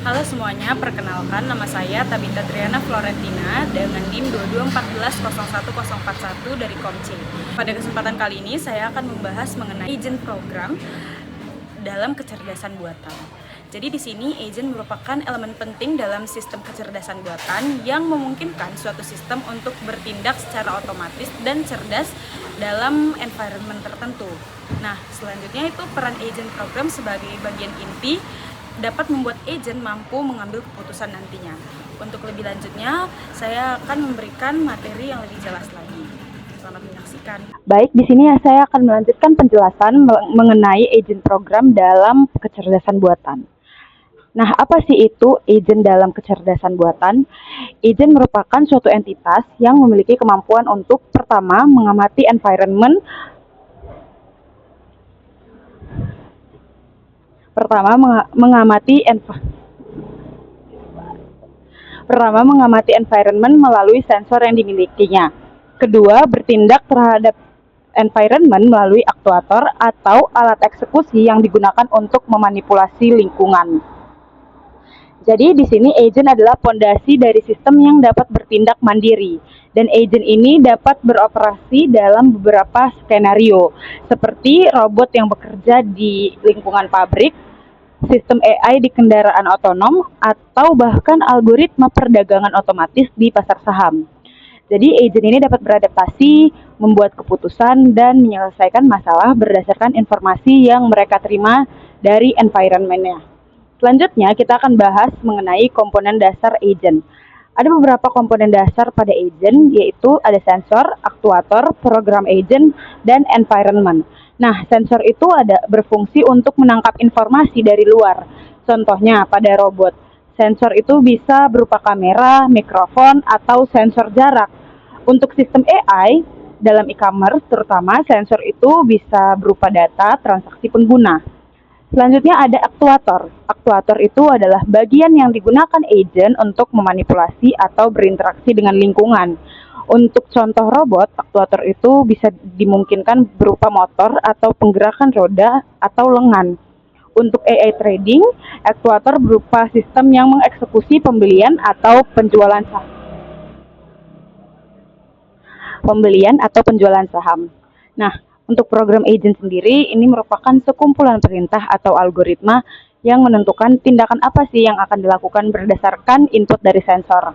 Halo semuanya, perkenalkan nama saya Tabita Triana Florentina dengan NIM 22140141 dari Komce. Pada kesempatan kali ini saya akan membahas mengenai agent program dalam kecerdasan buatan. Jadi di sini agent merupakan elemen penting dalam sistem kecerdasan buatan yang memungkinkan suatu sistem untuk bertindak secara otomatis dan cerdas dalam environment tertentu. Nah, selanjutnya itu peran agent program sebagai bagian inti dapat membuat agent mampu mengambil keputusan nantinya. Untuk lebih lanjutnya, saya akan memberikan materi yang lebih jelas lagi. Selamat menyaksikan. Baik, di sini saya akan melanjutkan penjelasan mengenai agent program dalam kecerdasan buatan. Nah, apa sih itu agent dalam kecerdasan buatan? Agent merupakan suatu entitas yang memiliki kemampuan untuk pertama mengamati environment mengamati environment melalui sensor yang dimilikinya. Kedua, bertindak terhadap environment melalui aktuator atau alat eksekusi yang digunakan untuk memanipulasi lingkungan. Jadi di sini agent adalah pondasi dari sistem yang dapat bertindak mandiri, dan agent ini dapat beroperasi dalam beberapa skenario seperti robot yang bekerja di lingkungan pabrik, sistem AI di kendaraan otonom, atau bahkan algoritma perdagangan otomatis di pasar saham. Jadi agent ini dapat beradaptasi, membuat keputusan, dan menyelesaikan masalah berdasarkan informasi yang mereka terima dari environment-nya. Selanjutnya kita akan bahas mengenai komponen dasar agent. Ada beberapa komponen dasar pada agent, yaitu ada sensor, aktuator, program agent, dan environment. Nah, sensor itu berfungsi untuk menangkap informasi dari luar. Contohnya pada robot, sensor itu bisa berupa kamera, mikrofon, atau sensor jarak. Untuk sistem AI, dalam e-commerce terutama, sensor itu bisa berupa data transaksi pengguna. Selanjutnya ada aktuator. Aktuator itu adalah bagian yang digunakan agent untuk memanipulasi atau berinteraksi dengan lingkungan. Untuk contoh robot, aktuator itu bisa dimungkinkan berupa motor atau penggerakan roda atau lengan. Untuk AI trading, aktuator berupa sistem yang mengeksekusi pembelian atau penjualan saham. Nah, untuk program agent sendiri, ini merupakan sekumpulan perintah atau algoritma yang menentukan tindakan apa sih yang akan dilakukan berdasarkan input dari sensor.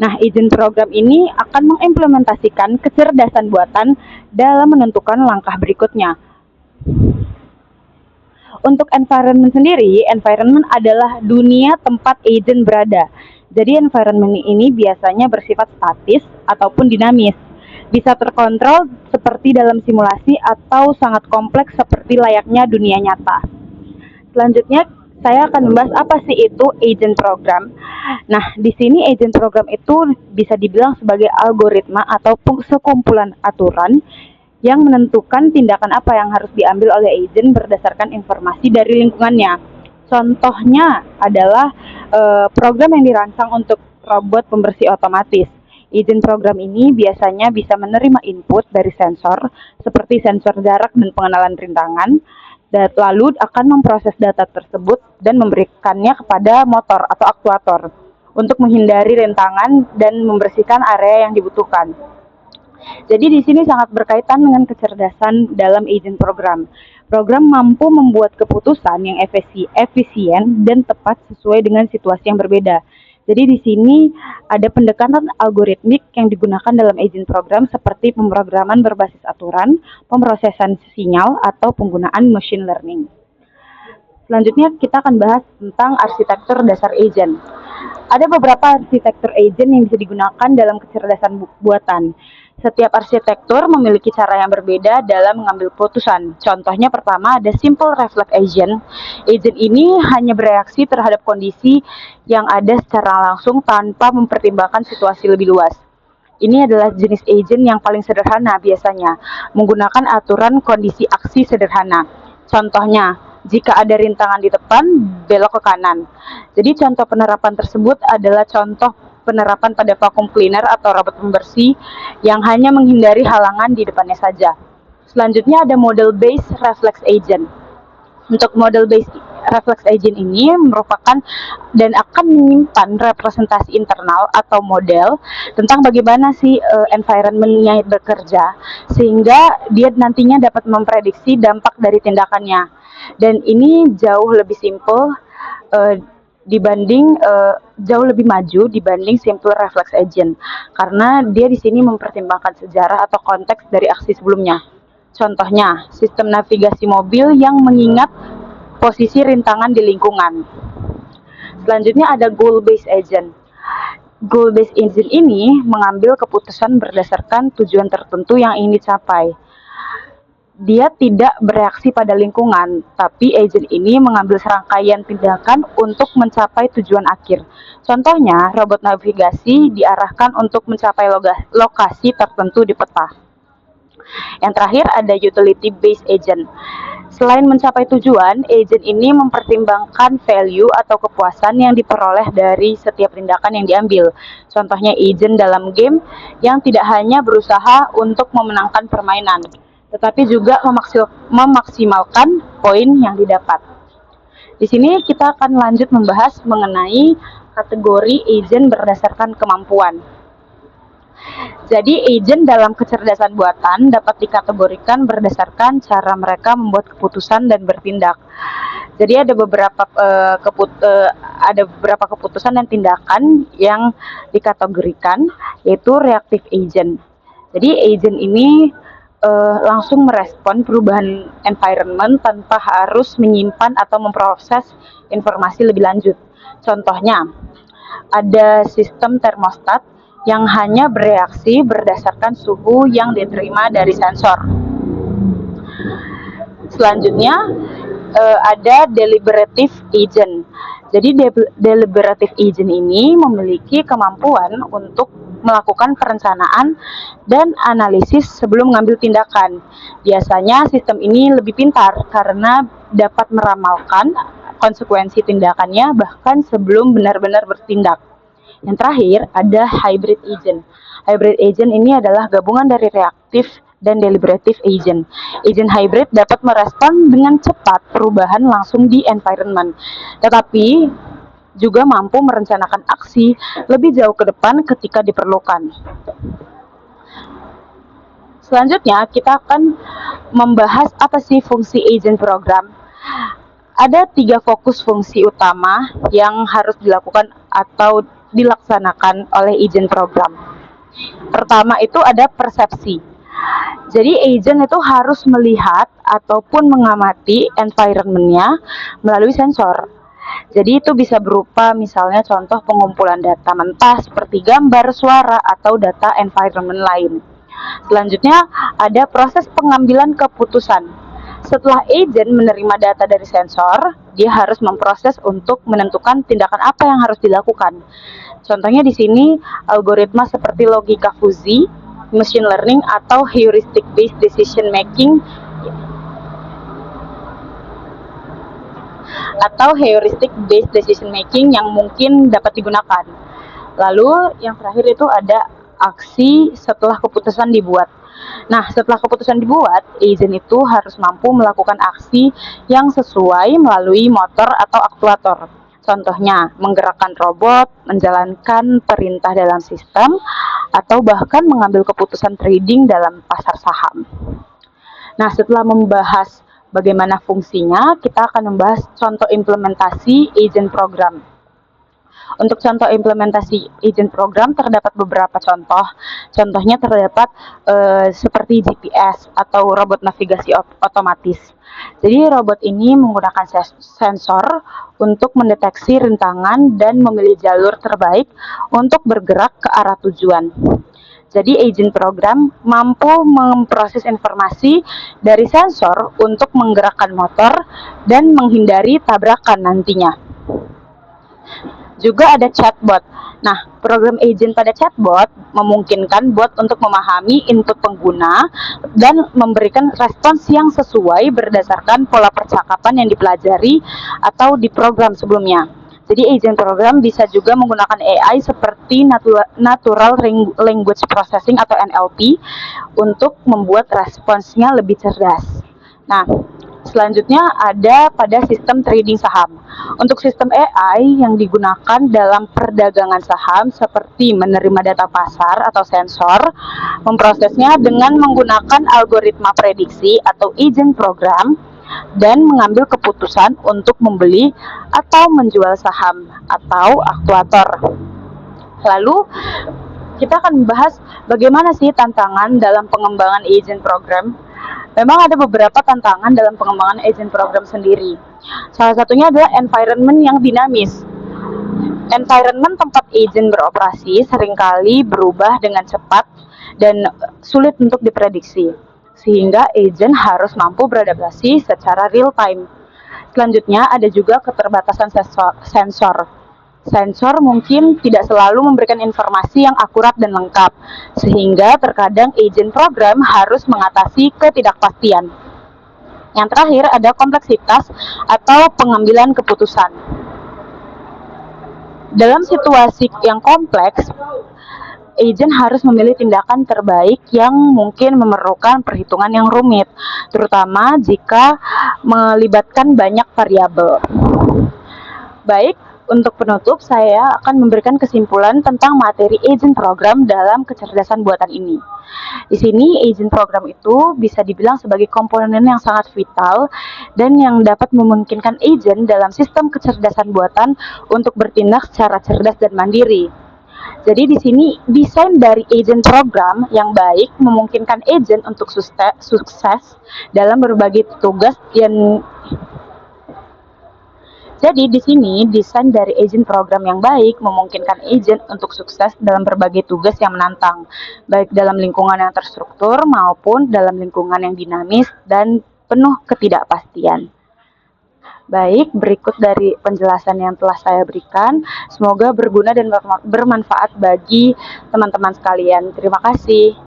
Nah, agent program ini akan mengimplementasikan kecerdasan buatan dalam menentukan langkah berikutnya. Untuk environment sendiri, environment adalah dunia tempat agent berada. Jadi environment ini biasanya bersifat statis ataupun dinamis. Bisa terkontrol seperti dalam simulasi atau sangat kompleks seperti layaknya dunia nyata. Selanjutnya, saya akan membahas apa sih itu agent program. Nah, di sini agent program itu bisa dibilang sebagai algoritma atau sekumpulan aturan yang menentukan tindakan apa yang harus diambil oleh agent berdasarkan informasi dari lingkungannya. Contohnya adalah program yang dirancang untuk robot pembersih otomatis. Agent program ini biasanya bisa menerima input dari sensor, seperti sensor jarak dan pengenalan rintangan, dan lalu akan memproses data tersebut dan memberikannya kepada motor atau aktuator untuk menghindari rintangan dan membersihkan area yang dibutuhkan. Jadi di sini sangat berkaitan dengan kecerdasan dalam agent program. Program mampu membuat keputusan yang efisien dan tepat sesuai dengan situasi yang berbeda. Jadi di sini ada pendekatan algoritmik yang digunakan dalam agent program seperti pemrograman berbasis aturan, pemrosesan sinyal, atau penggunaan machine learning. Selanjutnya kita akan bahas tentang arsitektur dasar agent. Ada beberapa arsitektur agent yang bisa digunakan dalam kecerdasan buatan. Setiap arsitektur memiliki cara yang berbeda dalam mengambil keputusan. Contohnya pertama ada simple reflex agent. Agent ini hanya bereaksi terhadap kondisi yang ada secara langsung tanpa mempertimbangkan situasi lebih luas. Ini adalah jenis agent yang paling sederhana biasanya, menggunakan aturan kondisi aksi sederhana. Contohnya, jika ada rintangan di depan, belok ke kanan. Jadi contoh penerapan tersebut adalah contoh penerapan pada vacuum cleaner atau robot pembersih yang hanya menghindari halangan di depannya saja. Selanjutnya ada model based reflex agent. Untuk model based reflex agent ini merupakan dan akan menyimpan representasi internal atau model tentang bagaimana sih environment-nya bekerja, sehingga dia nantinya dapat memprediksi dampak dari tindakannya. Dan ini jauh lebih simple jauh lebih maju dibanding simple reflex agent, karena dia di sini mempertimbangkan sejarah atau konteks dari aksi sebelumnya. Contohnya, sistem navigasi mobil yang mengingat posisi rintangan di lingkungan. Selanjutnya ada goal-based agent. Goal-based agent ini mengambil keputusan berdasarkan tujuan tertentu yang ingin dicapai. Dia tidak bereaksi pada lingkungan, tapi agent ini mengambil serangkaian tindakan untuk mencapai tujuan akhir. Contohnya, robot navigasi diarahkan untuk mencapai lokasi tertentu di peta. Yang terakhir ada utility based agent. Selain mencapai tujuan, agent ini mempertimbangkan value atau kepuasan yang diperoleh dari setiap tindakan yang diambil. Contohnya agent dalam game yang tidak hanya berusaha untuk memenangkan permainan, tetapi juga memaksimalkan poin yang didapat. Di sini kita akan lanjut membahas mengenai kategori agent berdasarkan kemampuan. Jadi agent dalam kecerdasan buatan dapat dikategorikan berdasarkan cara mereka membuat keputusan dan bertindak. Jadi ada beberapa keputusan dan tindakan yang dikategorikan, yaitu reactive agent. Jadi agent ini langsung merespon perubahan environment tanpa harus menyimpan atau memproses informasi lebih lanjut. Contohnya, ada sistem termostat yang hanya bereaksi berdasarkan suhu yang diterima dari sensor. Selanjutnya ada deliberative agent. Jadi deliberative agent ini memiliki kemampuan untuk melakukan perencanaan dan analisis sebelum mengambil tindakan. Biasanya sistem ini lebih pintar karena dapat meramalkan konsekuensi tindakannya bahkan sebelum benar-benar bertindak. Yang terakhir ada hybrid agent. Hybrid agent ini adalah gabungan dari reaktif dan deliberative agent. Agent hybrid dapat merespon dengan cepat perubahan langsung di environment, tetapi juga mampu merencanakan aksi lebih jauh ke depan ketika diperlukan. Selanjutnya, kita akan membahas apa sih fungsi agent program. Ada 3 fokus fungsi utama yang harus dilakukan atau dilaksanakan oleh agent program. Pertama itu ada persepsi. Jadi agent itu harus melihat ataupun mengamati environment-nya melalui sensor. Jadi itu bisa berupa misalnya contoh pengumpulan data mentah seperti gambar, suara, atau data environment lain. Selanjutnya ada proses pengambilan keputusan. Setelah agent menerima data dari sensor, dia harus memproses untuk menentukan tindakan apa yang harus dilakukan. Contohnya di sini algoritma seperti logika fuzzy, machine learning, atau heuristic based decision making yang mungkin dapat digunakan. Lalu yang terakhir itu ada aksi setelah keputusan dibuat. Nah, setelah keputusan dibuat, agent itu harus mampu melakukan aksi yang sesuai melalui motor atau aktuator. Contohnya, menggerakkan robot, menjalankan perintah dalam sistem, atau bahkan mengambil keputusan trading dalam pasar saham. Nah, setelah membahas bagaimana fungsinya, kita akan membahas contoh implementasi agent program. Untuk contoh implementasi agent program terdapat beberapa contoh. Contohnya terdapat seperti GPS atau robot navigasi otomatis. Jadi robot ini menggunakan sensor untuk mendeteksi rintangan dan memilih jalur terbaik untuk bergerak ke arah tujuan. Jadi agent program mampu memproses informasi dari sensor untuk menggerakkan motor dan menghindari tabrakan nantinya. Juga ada chatbot. Nah, program agent pada chatbot memungkinkan bot untuk memahami input pengguna dan memberikan respons yang sesuai berdasarkan pola percakapan yang dipelajari atau diprogram sebelumnya. Jadi agent program bisa juga menggunakan AI seperti Natural Language Processing atau NLP untuk membuat responsnya lebih cerdas. Nah, Selanjutnya ada pada sistem trading saham. Untuk sistem AI yang digunakan dalam perdagangan saham seperti menerima data pasar atau sensor, memprosesnya dengan menggunakan algoritma prediksi atau agent program, dan mengambil keputusan untuk membeli atau menjual saham atau aktuator. Lalu kita akan membahas bagaimana sih tantangan dalam pengembangan agent program. Memang ada beberapa tantangan dalam pengembangan agent program sendiri. Salah satunya adalah environment yang dinamis. Environment tempat agent beroperasi seringkali berubah dengan cepat dan sulit untuk diprediksi, sehingga agent harus mampu beradaptasi secara real time. Selanjutnya ada juga keterbatasan sensor. Sensor mungkin tidak selalu memberikan informasi yang akurat dan lengkap, sehingga terkadang agent program harus mengatasi ketidakpastian. Yang terakhir ada kompleksitas atau pengambilan keputusan. Dalam situasi yang kompleks, agent harus memilih tindakan terbaik yang mungkin memerlukan perhitungan yang rumit, terutama jika melibatkan banyak variabel. Baik, untuk penutup, saya akan memberikan kesimpulan tentang materi agent program dalam kecerdasan buatan ini. Di sini, agent program itu bisa dibilang sebagai komponen yang sangat vital dan yang dapat memungkinkan agent dalam sistem kecerdasan buatan untuk bertindak secara cerdas dan mandiri. Jadi di sini desain dari agent program yang baik memungkinkan agent untuk sukses dalam berbagai tugas yang Jadi di sini desain dari agent program yang baik memungkinkan agent untuk sukses dalam berbagai tugas yang menantang, baik dalam lingkungan yang terstruktur maupun dalam lingkungan yang dinamis dan penuh ketidakpastian. Baik, berikut dari penjelasan yang telah saya berikan. Semoga berguna dan bermanfaat bagi teman-teman sekalian. Terima kasih.